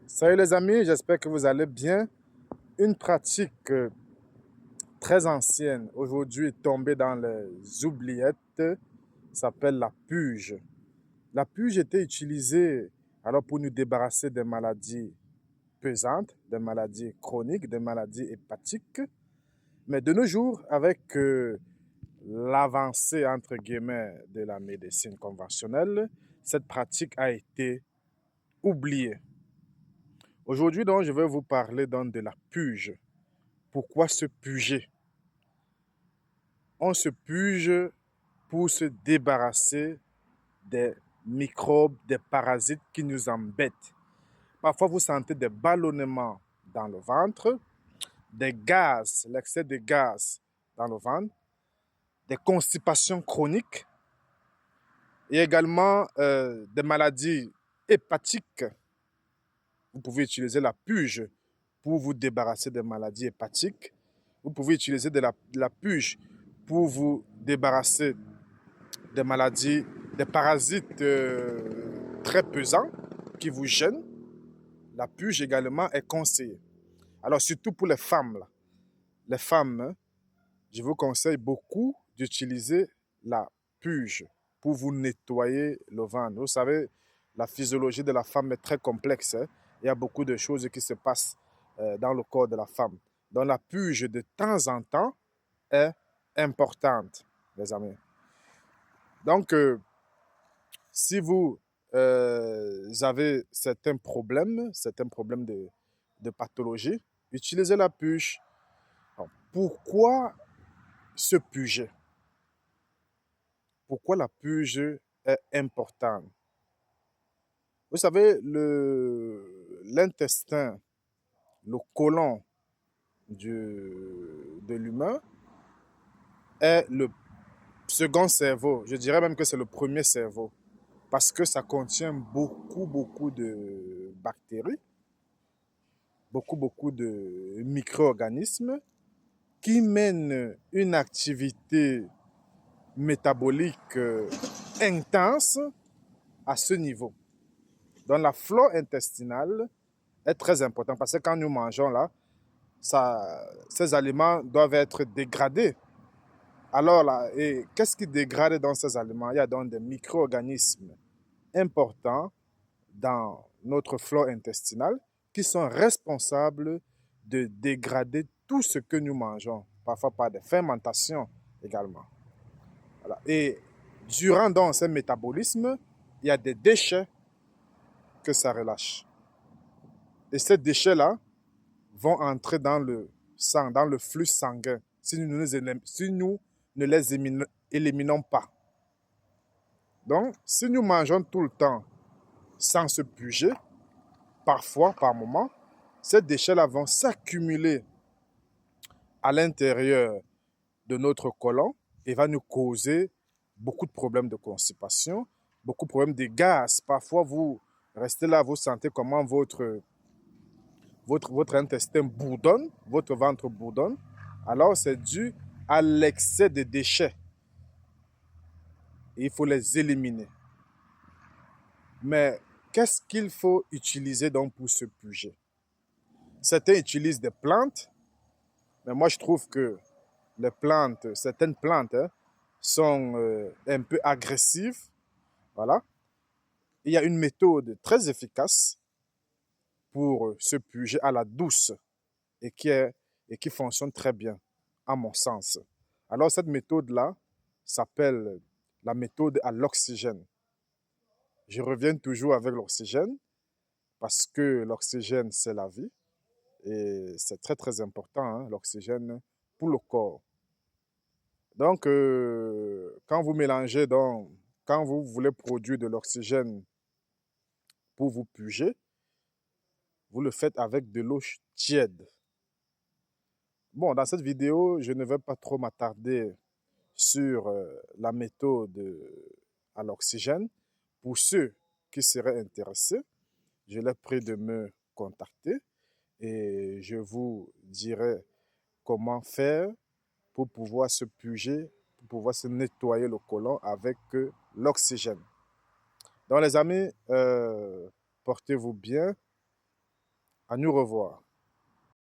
Salut les amis, j'espère que vous allez bien. Une pratique très ancienne, aujourd'hui tombée dans les oubliettes, s'appelle la puge. La puge était utilisée alors pour nous débarrasser des maladies pesantes, des maladies chroniques, des maladies hépatiques. Mais de nos jours, avec l'avancée entre guillemets de la médecine conventionnelle, cette pratique a été oubliée. Aujourd'hui, donc, je vais vous parler donc de la puge. Pourquoi se puger? On se puge pour se débarrasser des microbes, des parasites qui nous embêtent. Parfois, vous sentez des ballonnements dans le ventre, des gaz, l'excès de gaz dans le ventre, des constipations chroniques et également des maladies hépatiques. Vous pouvez utiliser la puge pour vous débarrasser des maladies hépatiques. Vous pouvez utiliser de la puge pour vous débarrasser des maladies, des parasites très pesants qui vous gênent. La puge également est conseillée. Alors surtout pour les femmes, là. Les femmes, hein, je vous conseille beaucoup d'utiliser la puge pour vous nettoyer le ventre. Vous savez, la physiologie de la femme est très complexe, hein. Il y a beaucoup de choses qui se passent dans le corps de la femme. Donc la puge de temps en temps est importante, les amis. Donc, si vous avez certains problèmes de pathologie, utilisez la puge. Alors, pourquoi se puger? Pourquoi la puge est importante? Vous savez, l'intestin, le côlon de l'humain est le second cerveau. Je dirais même que c'est le premier cerveau parce que ça contient beaucoup de bactéries, beaucoup de micro-organismes qui mènent une activité métabolique intense à ce niveau. Donc la flore intestinale est très importante parce que quand nous mangeons là, ces aliments doivent être dégradés. Alors là, et qu'est-ce qui dégrade dans ces aliments? Il y a donc des micro-organismes importants dans notre flore intestinale qui sont responsables de dégrader tout ce que nous mangeons, parfois par des fermentations également. Voilà. Et durant donc ce métabolisme, il y a des déchets que ça relâche. Et ces déchets-là vont entrer dans le sang, dans le flux sanguin, si nous ne les éliminons pas. Donc, si nous mangeons tout le temps sans se puger, parfois, par moment, ces déchets-là vont s'accumuler à l'intérieur de notre côlon et va nous causer beaucoup de problèmes de constipation, beaucoup de problèmes de gaz. Parfois, vous restez là, vous sentez comment votre intestin bourdonne, votre ventre bourdonne. Alors, c'est dû à l'excès de déchets. Et il faut les éliminer. Mais qu'est-ce qu'il faut utiliser donc pour se puger? Certains utilisent des plantes, mais moi je trouve que certaines plantes sont un peu agressives. Voilà. Il y a une méthode très efficace pour se puger à la douce et qui fonctionne très bien, à mon sens. Alors cette méthode-là s'appelle la méthode à l'oxygène. Je reviens toujours avec l'oxygène parce que l'oxygène, c'est la vie et c'est très important, hein, l'oxygène pour le corps. Donc, quand vous voulez produire de l'oxygène pour vous puger, vous le faites avec de l'eau tiède. Bon, dans cette vidéo, je ne vais pas trop m'attarder sur la méthode à l'oxygène. Pour ceux qui seraient intéressés, je les prie de me contacter et je vous dirai comment faire pour pouvoir se puger, pour pouvoir se nettoyer le côlon avec l'oxygène. Donc les amis, portez-vous bien À nous revoir.